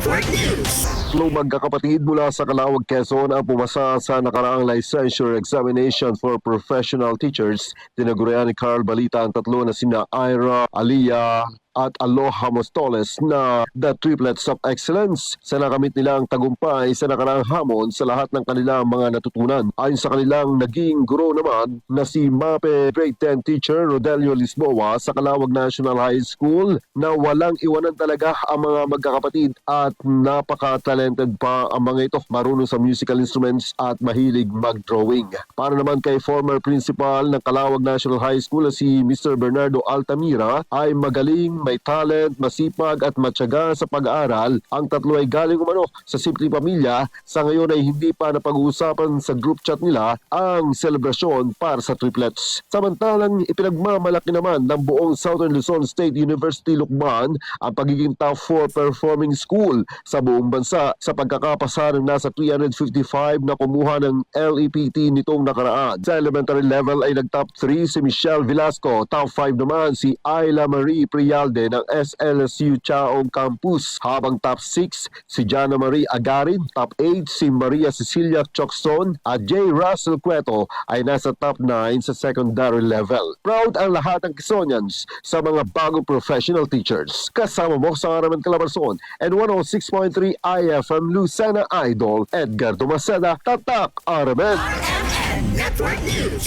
Network News. Magkakapatid mula sa Calauag, Quezon ang pumasa sa nakaraang licensure examination for professional teachers. Tinagurian ni Carl Balita ang tatlo na sina Ira, Aliyah at Aloha Mostoles na the triplets of excellence. Sa nakamit nilang tagumpay sa nakaraang hamon sa lahat ng kanilang mga natutunan. Ayon sa kanilang naging guro naman na si MAPE Grade 10 teacher Rodelio Lisboa sa Calauag National High School na walang iwanan talaga ang mga magkakapatid at napaka-talented pa ang mga ito. Marunong sa musical instruments at mahilig mag-drawing. Para naman kay former principal ng Calauag National High School na si Mr. Bernardo Altamira ay magaling, may talent, masipag at matyaga sa pag-aaral. Ang tatlo ay galing umano sa simpleng pamilya. Sa ngayon ay hindi pa napag-uusapan sa group chat nila ang selebrasyon para sa triplets. Samantalang ipinagmamalaki naman ng buong Southern Luzon State University Lukban ang pagiging top 4 performing school sa buong bansa sa pagkakapasa ng nasa 355 na kumuha ng LEPT nitong nakaraan. Sa elementary level ay nag-top 3 si Michelle Velasco, top 5 naman si Ayla Marie Prialde ng SLSU Chaong Campus, habang top 6 si Jana Marie Agarin, top 8 si Maria Cecilia Chocson at J. Russell Cueto ay nasa top 9 sa secondary level. Proud ang lahat ng Quezonians sa mga bagong professional teachers. Kasama mo sa Aramen Calabarzon and 106.3 IFM Lucena Idol, Edgar Dumaceda, Tatak Aramen. RMN Network News.